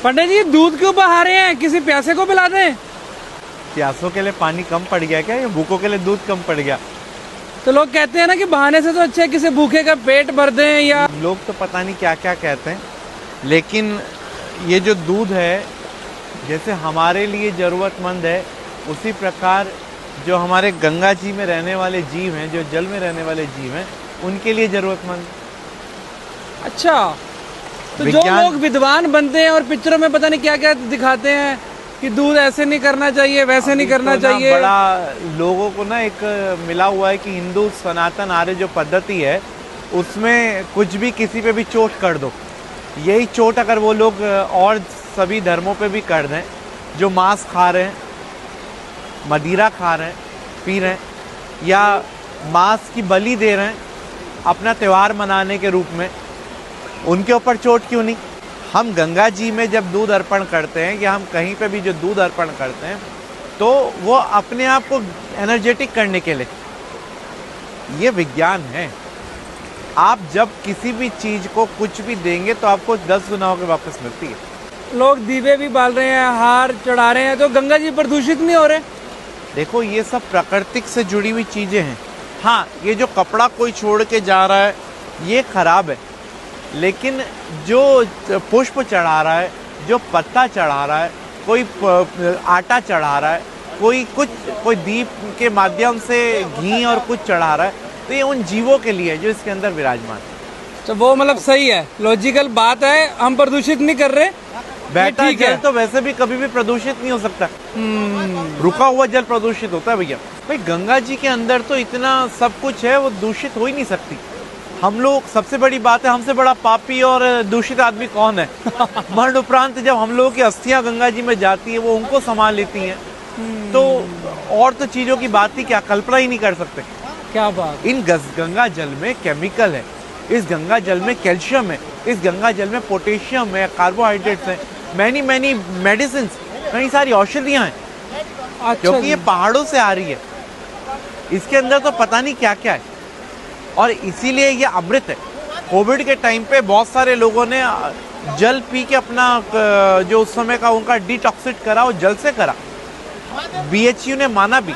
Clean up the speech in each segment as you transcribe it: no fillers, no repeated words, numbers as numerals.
पंडित जी दूध क्यों बहा रहे हैं? किसी प्यासे को पिला दें। प्यासों के लिए पानी कम पड़ गया क्या, या भूखों के लिए दूध कम पड़ गया? तो लोग कहते हैं ना कि बहाने से तो अच्छा है किसी भूखे का पेट भर दें। या लोग तो पता नहीं क्या क्या कहते हैं, लेकिन ये जो दूध है जैसे हमारे लिए ज़रूरतमंद है, उसी प्रकार जो हमारे गंगा जी में रहने वाले जीव हैं, जो जल में रहने वाले जीव हैं, उनके लिए ज़रूरतमंद। अच्छा, तो जो लोग विद्वान बनते हैं और पिक्चरों में पता नहीं क्या क्या दिखाते हैं कि दूध ऐसे नहीं करना चाहिए, वैसे नहीं करना चाहिए। बड़ा लोगों को ना एक मिला हुआ है कि हिंदू सनातन आर्य जो पद्धति है उसमें कुछ भी किसी पे भी चोट कर दो। यही चोट अगर वो लोग और सभी धर्मों पे भी कर दें, जो मांस खा रहे हैं, मदिरा खा रहे हैं, पी रहे हैं, या मांस की बलि दे रहे हैं अपना त्यौहार मनाने के रूप में, उनके ऊपर चोट क्यों नहीं? हम गंगा जी में जब दूध अर्पण करते हैं या हम कहीं पे भी जो दूध अर्पण करते हैं तो वो अपने आप को एनर्जेटिक करने के लिए, ये विज्ञान है। आप जब किसी भी चीज़ को कुछ भी देंगे तो आपको 10 गुना होकर वापस मिलती है। लोग दीवे भी बाल रहे हैं, हार चढ़ा रहे हैं, तो गंगा जी प्रदूषित नहीं हो रहे? देखो, ये सब प्राकृतिक से जुड़ी हुई चीज़ें हैं। हाँ, ये जो कपड़ा कोई छोड़ के जा रहा है ये खराब है, लेकिन जो पुष्प चढ़ा रहा है, जो पत्ता चढ़ा रहा है, कोई आटा चढ़ा रहा है, कोई दीप के माध्यम से घी और कुछ चढ़ा रहा है, तो ये उन जीवों के लिए जो इसके अंदर विराजमान है। तो वो मतलब सही है, लॉजिकल बात है, हम प्रदूषित नहीं कर रहे। बहता जल तो वैसे भी कभी भी प्रदूषित नहीं हो सकता। रुका हुआ जल प्रदूषित होता है भैया। भाई गंगा जी के अंदर तो इतना सब कुछ है, वो दूषित हो ही नहीं सकती। हम लोग, सबसे बड़ी बात है, हमसे बड़ा पापी और दूषित आदमी कौन है? मरण उपरांत जब हम लोगों की अस्थियां गंगा जी में जाती है, वो उनको संभाल लेती हैं, तो और तो चीजों की बात ही क्या, कल्पना ही नहीं कर सकते। क्या बात। इन गंगा जल में केमिकल है, इस गंगा जल में कैल्शियम है, इस गंगा जल में पोटेशियम है, कार्बोहाइड्रेट्स हैं, मैनी मेडिसिन, कई सारी औषधियां हैं। अच्छा, क्योंकि ये पहाड़ों से आ रही है, इसके अंदर तो पता नहीं क्या क्या है, और इसीलिए ये अमृत है। कोविड के टाइम पे बहुत सारे लोगों ने जल पी के अपना जो उस समय का उनका डिटॉक्सिट करा, वो जल से करा। BHU ने माना भी।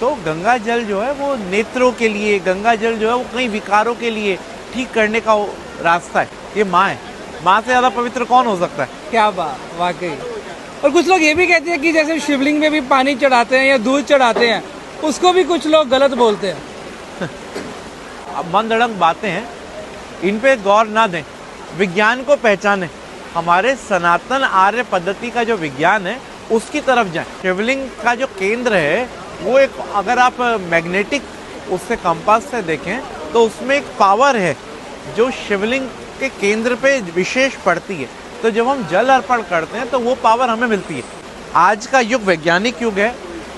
तो गंगा जल जो है वो नेत्रों के लिए, गंगा जल जो है वो कई विकारों के लिए ठीक करने का रास्ता है। ये माँ है, माँ से ज़्यादा पवित्र कौन हो सकता है? क्या बात, वाकई। और कुछ लोग ये भी कहते हैं कि जैसे शिवलिंग में भी पानी चढ़ाते हैं या दूध चढ़ाते हैं, उसको भी कुछ लोग गलत बोलते हैं। मनगढ़ंत बातें हैं, इन पे गौर ना दें, विज्ञान को पहचानें। हमारे सनातन आर्य पद्धति का जो विज्ञान है उसकी तरफ जाएं। शिवलिंग का जो केंद्र है वो एक, अगर आप मैग्नेटिक उससे कंपास से देखें तो उसमें एक पावर है जो शिवलिंग के केंद्र पे विशेष पड़ती है। तो जब हम जल अर्पण करते हैं तो वो पावर हमें मिलती है। आज का युग वैज्ञानिक युग है।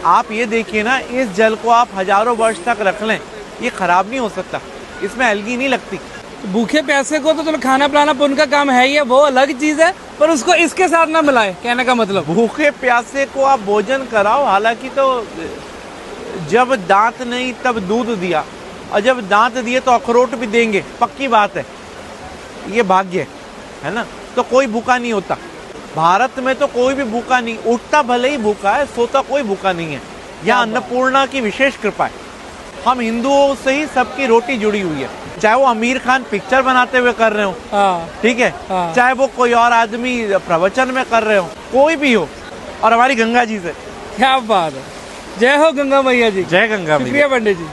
आप ये देखिए ना, इस जल को आप हजारों वर्ष तक रख लें, ये खराब नहीं हो सकता, इसमें एल्गी नहीं लगती। भूखे प्यासे को तो चलो खाना पिलाना पुण्य का काम है ही है, वो अलग चीज है, पर उसको इसके साथ ना मिलाए, कहने का मतलब। भूखे प्यासे को आप भोजन कराओ। हालांकि तो जब दांत नहीं तब दूध दिया, और जब दांत दिए तो अखरोट भी देंगे, पक्की बात है, ये भाग्य है ना। तो कोई भूखा नहीं होता भारत में, तो कोई भी भूखा नहीं उठता, भले ही भूखा है, सोता कोई भूखा नहीं है। यहाँ अन्नपूर्णा की विशेष कृपा है। हम हिंदुओं से ही सबकी रोटी जुड़ी हुई है, चाहे वो आमिर खान पिक्चर बनाते हुए कर रहे हो, ठीक है, चाहे वो कोई और आदमी प्रवचन में कर रहे हो, कोई भी हो, और हमारी गंगा जी से। क्या बात है। जय हो गंगा मैया जी। जय गंगा मैया। शुक्रिया पंडित जी।